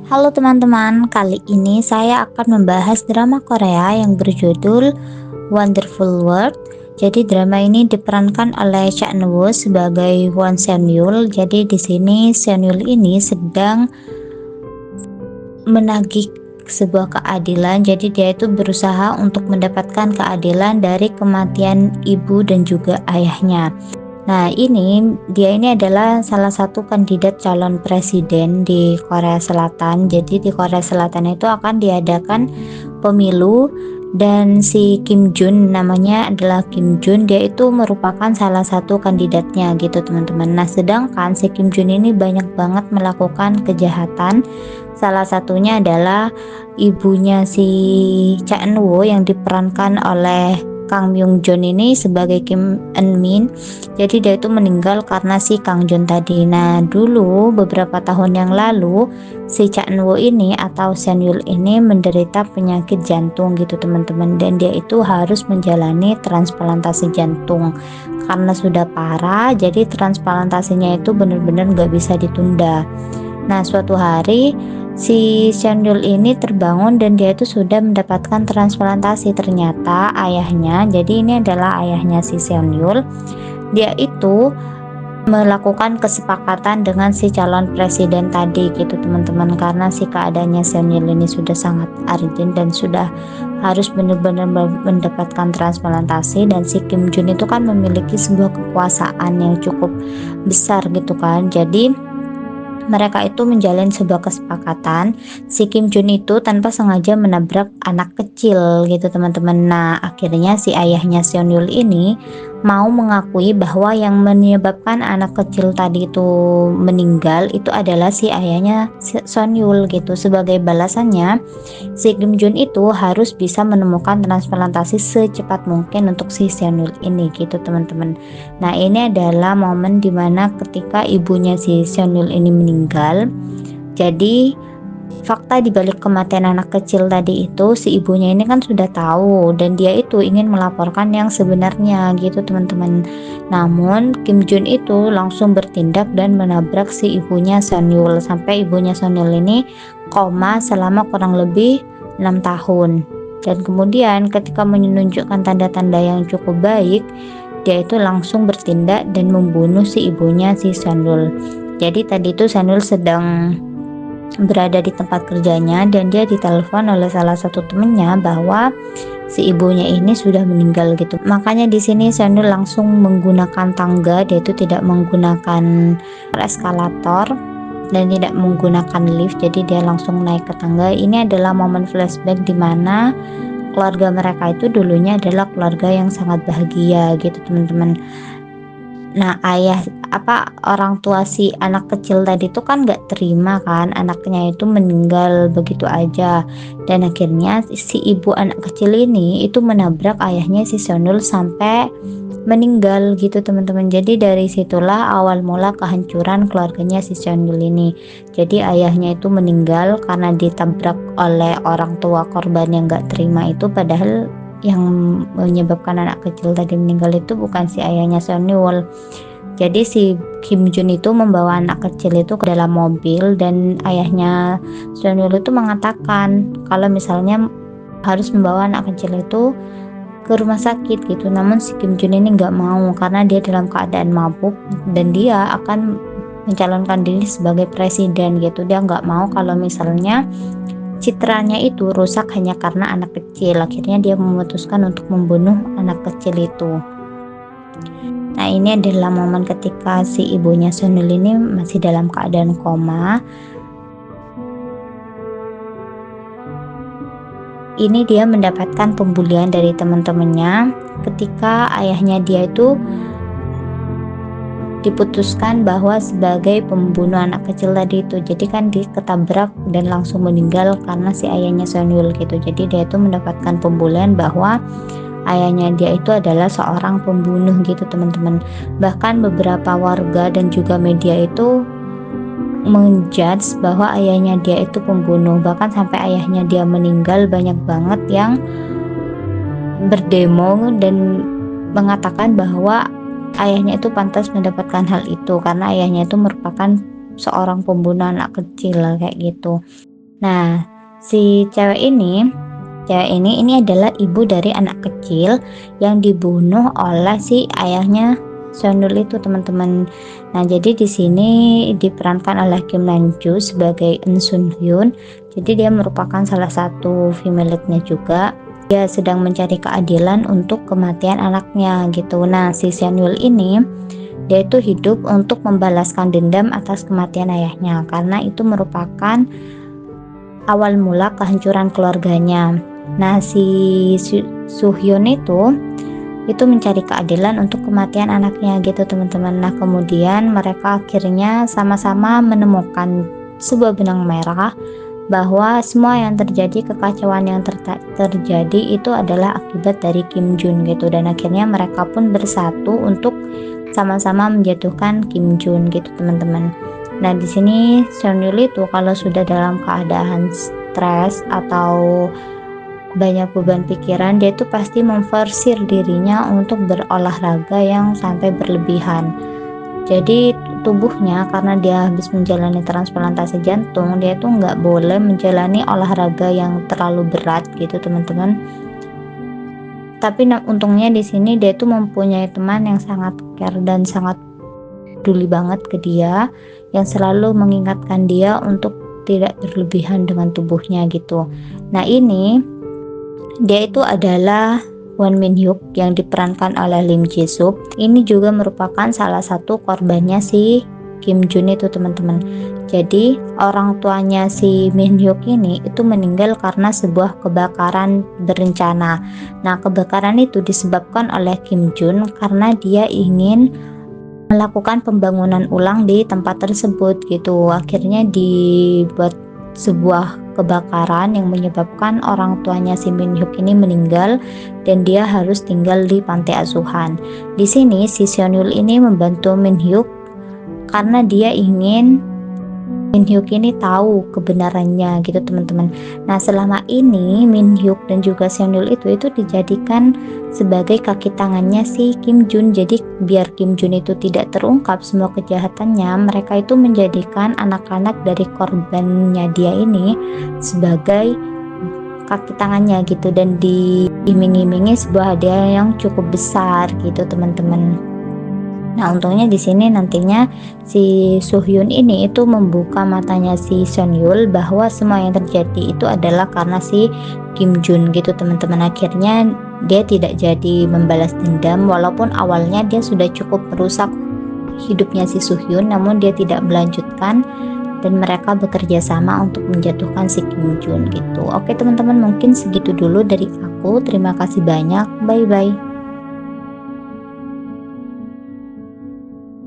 Halo teman-teman, kali ini saya akan membahas drama Korea yang berjudul Wonderful World. Jadi drama ini diperankan oleh Cha Eun-woo sebagai Won Seon-yul. Jadi di sini Seon-yul ini sedang menagih sebuah keadilan. Jadi dia itu berusaha untuk mendapatkan keadilan dari kematian ibu dan juga ayahnya. Nah, dia ini adalah salah satu kandidat calon presiden di Korea Selatan. Jadi di Korea Selatan itu akan diadakan pemilu dan si Kim Jun, namanya adalah Kim Jun, dia itu merupakan salah satu kandidatnya gitu teman-teman. Nah, sedangkan si Kim Jun ini banyak banget melakukan kejahatan. Salah satunya adalah ibunya si Cha Eun-woo yang diperankan oleh Kang Myung Joon ini sebagai Kim Eun Min. Jadi dia itu meninggal karena si Kang Joon tadi. Nah, dulu beberapa tahun yang lalu si Cha Eun-woo ini atau Seon-yul ini menderita penyakit jantung gitu teman-teman, dan dia itu harus menjalani transplantasi jantung karena sudah parah. Jadi transplantasinya itu benar-benar nggak bisa ditunda. Nah, suatu hari si Seon-yul ini terbangun dan dia itu sudah mendapatkan transplantasi. Ternyata ayahnya, jadi ini adalah ayahnya si Seon-yul, dia itu melakukan kesepakatan dengan si calon presiden tadi gitu teman-teman, karena si keadaannya Seon-yul ini sudah sangat urgent dan sudah harus benar-benar mendapatkan transplantasi. Dan si Kim Jun itu kan memiliki sebuah kekuasaan yang cukup besar gitu kan. Jadi mereka itu menjalin sebuah kesepakatan. Si Kim Jun itu tanpa sengaja menabrak anak kecil gitu teman-teman. Nah, akhirnya si ayahnya Seon-yul ini mau mengakui bahwa yang menyebabkan anak kecil tadi itu meninggal itu adalah si ayahnya Seon-yul gitu. Sebagai balasannya, si Kim Jun itu harus bisa menemukan transplantasi secepat mungkin untuk si Seon-yul ini gitu teman-teman. Nah, ini adalah momen dimana ketika ibunya si Seon-yul ini meninggal. Jadi fakta dibalik kematian anak kecil tadi itu, si ibunya ini kan sudah tahu dan dia itu ingin melaporkan yang sebenarnya gitu teman-teman. Namun Kim Jun itu langsung bertindak dan menabrak si ibunya Seon-yul sampai ibunya Seon-yul ini koma selama kurang lebih 6 tahun. Dan kemudian ketika menunjukkan tanda-tanda yang cukup baik, dia itu langsung bertindak dan membunuh si ibunya si Seon-yul. Jadi tadi itu Seon-yul sedang berada di tempat kerjanya dan dia ditelepon oleh salah satu temennya bahwa si ibunya ini sudah meninggal gitu. Makanya di sini Seon-yul langsung menggunakan tangga, dia itu tidak menggunakan eskalator dan tidak menggunakan lift. Jadi dia langsung naik ke tangga. Ini adalah momen flashback di mana keluarga mereka itu dulunya adalah keluarga yang sangat bahagia gitu teman-teman. Nah, orang tua si anak kecil tadi itu kan gak terima kan anaknya itu meninggal begitu aja, dan akhirnya si ibu anak kecil ini itu menabrak ayahnya si Seon-yul sampai meninggal gitu teman-teman. Jadi dari situlah awal mula kehancuran keluarganya si Seon-yul ini. Jadi ayahnya itu meninggal karena ditabrak oleh orang tua korban yang gak terima itu, padahal yang menyebabkan anak kecil tadi meninggal itu bukan si ayahnya Seon-yul. Jadi si Kim Jun itu membawa anak kecil itu ke dalam mobil dan ayahnya Seon-yul itu mengatakan kalau misalnya harus membawa anak kecil itu ke rumah sakit gitu. Namun si Kim Jun ini nggak mau karena dia dalam keadaan mabuk dan dia akan mencalonkan diri sebagai presiden gitu. Dia nggak mau kalau misalnya citranya itu rusak hanya karena anak kecil. Akhirnya dia memutuskan untuk membunuh anak kecil itu. Nah, ini adalah momen ketika si ibunya Seon-yul ini masih dalam keadaan koma. Ini dia mendapatkan pembulian dari teman-temannya ketika ayahnya dia itu diputuskan bahwa sebagai pembunuh anak kecil tadi itu. Jadi kan diketabrak dan langsung meninggal karena si ayahnya Seon-yul gitu. Jadi dia itu mendapatkan pembulian bahwa ayahnya dia itu adalah seorang pembunuh gitu teman-teman. Bahkan beberapa warga dan juga media itu menjudge bahwa ayahnya dia itu pembunuh. Bahkan sampai ayahnya dia meninggal banyak banget yang berdemo dan mengatakan bahwa ayahnya itu pantas mendapatkan hal itu karena ayahnya itu merupakan seorang pembunuh anak kecil kayak gitu. Nah, si cewek ini adalah ibu dari anak kecil yang dibunuh oleh si ayahnya Seonul itu, teman-teman. Nah, jadi di sini diperankan oleh Kim Namju sebagai Eun Sun Hyun. Jadi dia merupakan salah satu female lead-nya juga. Dia sedang mencari keadilan untuk kematian anaknya gitu. Nah, si Seonul ini dia itu hidup untuk membalaskan dendam atas kematian ayahnya, karena itu merupakan awal mula kehancuran keluarganya. Nah, si Suhyun itu mencari keadilan untuk kematian anaknya gitu, teman-teman. Nah, kemudian mereka akhirnya sama-sama menemukan sebuah benang merah bahwa semua yang terjadi, kekacauan yang terjadi itu adalah akibat dari Kim Jun gitu, dan akhirnya mereka pun bersatu untuk sama-sama menjatuhkan Kim Jun gitu, teman-teman. Nah, di sini Seonul itu kalau sudah dalam keadaan stres atau banyak beban pikiran, dia itu pasti memforsir dirinya untuk berolahraga yang sampai berlebihan. Jadi tubuhnya, karena dia habis menjalani transplantasi jantung, dia tuh nggak boleh menjalani olahraga yang terlalu berat gitu, teman-teman. Tapi untungnya di sini dia tuh mempunyai teman yang sangat care dan sangat peduli banget ke dia, yang selalu mengingatkan dia untuk tidak berlebihan dengan tubuhnya gitu. Nah, ini dia itu adalah Won Min Hyuk yang diperankan oleh Lim Ji Suk. Ini juga merupakan salah satu korbannya si Kim Jun itu, teman-teman. Jadi orang tuanya si Min Hyuk ini itu meninggal karena sebuah kebakaran berencana. Nah, kebakaran itu disebabkan oleh Kim Jun karena dia ingin melakukan pembangunan ulang di tempat tersebut gitu. Akhirnya dibuat sebuah kebakaran yang menyebabkan orang tuanya si Min Hyuk ini meninggal dan dia harus tinggal di pantai asuhan. Di sini si Seonul ini membantu Min Hyuk karena dia ingin Min Hyuk ini tahu kebenarannya gitu, teman-teman. Nah, selama ini Min Hyuk dan juga Seonul itu dijadikan sebagai kaki tangannya si Kim Jun. Jadi biar Kim Jun itu tidak terungkap semua kejahatannya, mereka itu menjadikan anak-anak dari korbannya dia ini sebagai kaki tangannya gitu, dan diiming-imingi sebuah hadiah yang cukup besar gitu, teman-teman. Nah, untungnya di sini nantinya si Suhyun ini itu membuka matanya si Seonyul bahwa semua yang terjadi itu adalah karena si Kim Jun gitu, teman-teman. Akhirnya dia tidak jadi membalas dendam, walaupun awalnya dia sudah cukup merusak hidupnya si Suhyun, namun dia tidak melanjutkan dan mereka bekerja sama untuk menjatuhkan si Kim Jun gitu. Oke, teman-teman, mungkin segitu dulu dari aku. Terima kasih banyak. Bye bye.